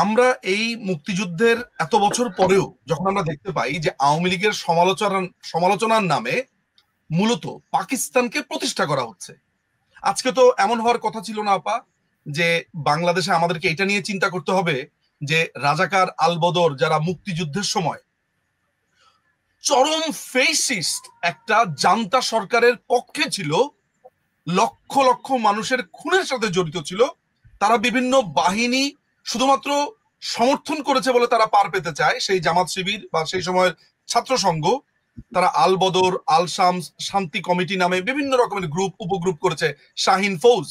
আমরা এই মুক্তিযুদ্ধের এত বছর পরেও যখন আমরা দেখতে পাই যে আওয়ামী লীগের সমালোচনার নামে মূলত পাকিস্তানকে প্রতিষ্ঠা করা হচ্ছে। আজকে তো এমন হওয়ার কথা ছিল না আপা, যে বাংলাদেশে আমাদেরকে এটা নিয়ে চিন্তা করতে হবে যে রাজাকার আলবদর যারা মুক্তিযুদ্ধের সময় চরম ফেসিস্ট একটা জান্তা সরকারের পক্ষে ছিল, লক্ষ লক্ষ মানুষের খুনের সাথে জড়িত ছিল, তারা বিভিন্ন বাহিনী শুধুমাত্র সমর্থন করেছে বলে তারা পার পেতে চায়, সেই জামাত শিবির বা সেই সময়ের ছাত্র সংঘ, তারা আল বদর, আল শামস, শান্তি কমিটি নামে বিভিন্ন রকমের গ্রুপ উপগ্রুপ করেছে, শাহিন ফৌজ,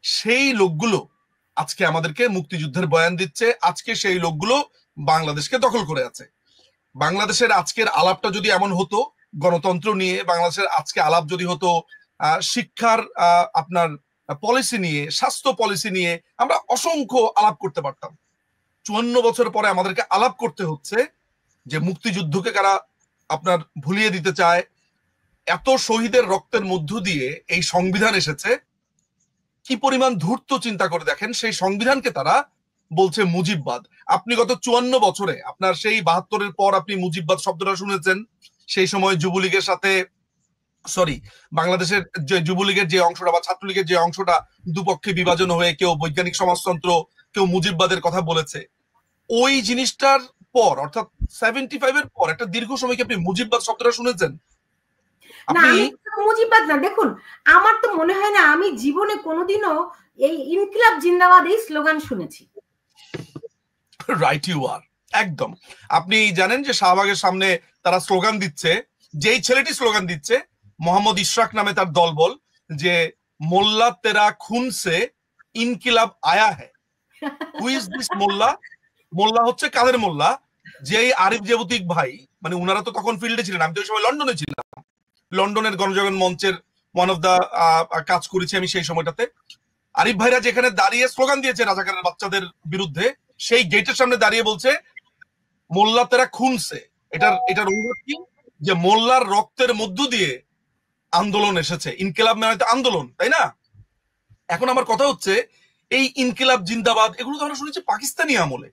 সেই লোকগুলো আজকে আমাদেরকে মুক্তিযুদ্ধের বয়ান দিচ্ছে। আজকে সেই লোকগুলো বাংলাদেশকে দখল করে আছে। বাংলাদেশের আজকের আলাপটা যদি এমন হতো গণতন্ত্র নিয়ে, বাংলাদেশের আজকে আলাপ যদি হতো শিক্ষার আপনার পলিসি নিয়ে, স্বাস্থ্য পলিসি নিয়ে, আমরা অসংখ্য আলাপ করতে পারতাম। 54 বছর পরে আমাদেরকে আলাপ করতে হচ্ছে যে মুক্তিযুদ্ধকে কারা আপনার ভুলিয়ে দিতে চায়। এত শহীদের রক্তের মধ্য দিয়ে এই সংবিধান এসেছে, কি পরিমাণ ধূর্ত চিন্তা করে দেখেন, সেই সংবিধানকে তারা বলছে মুজিববাদ। আপনি গত 54 বছরে আপনার সেই 72-এর পর আপনি মুজিববাদ শব্দটা শুনেছেন। সেই সময় যুবলীগের সাথে বাংলাদেশের যে যুবলীগের যে অংশটা বা ছাত্রলীগের যে অংশটা দুপক্ষে বিভাজন হয়ে কেউ বৈজ্ঞানিক সমাজতন্ত্র, কেউ মুজিববাদের কথা বলেছে। ওই জিনিসটার পর অর্থাৎ 75-এর পর একটা দীর্ঘ সময় কি আপনি মুজিববাদ শব্দটা শুনেছেন? না, আমি মুজিববাদ না, দেখুন আমার তো মনে হয় না আমি জীবনে কোনোদিনও এই ইনকিলাব জিন্দাবাদ এই স্লোগান শুনেছি। রাইট ইউ আর, একদম। আপনি জানেন যে শাহবাগের সামনে তারা স্লোগান দিচ্ছে, যেই ছেলেটি স্লোগান দিচ্ছে মোহাম্মদ ইশরাক নামে তার দলবল, যে মোল্লা তেরা খুন সে ইনকিলাব আয়া হ্যায়। হু ইজ দিস মোল্লা? মোল্লা হচ্ছে কাদের মোল্লা? যেই আরিফ জেবতিক ভাই, মানে উনারা তো তখন ফিল্ডে ছিলেন, আমি তো ওই সময় লন্ডনে ছিলাম, লন্ডনের গণজাগরণ মঞ্চের ওয়ান অফ দা কাজ করেছি আমি সেই সময়টাতে। আরিফ ভাইরা যেখানে দাঁড়িয়ে স্লোগান দিয়েছে রাজাকারের বাচ্চাদের বিরুদ্ধে, সেই গেটের সামনে দাঁড়িয়ে বলছে মোল্লা তেরা খুনছে। এটার অনুরোধ কি? যে মোল্লার রক্তের মধ্য দিয়ে আন্দোলন এসেছে। ইনকিলাব মানে আন্দোলন, তাই না? এখন আমার কথা হচ্ছে এই ইনকিলাব জিন্দাবাদ এগুলো তো আমরা শুনেছি পাকিস্তানি আমলে।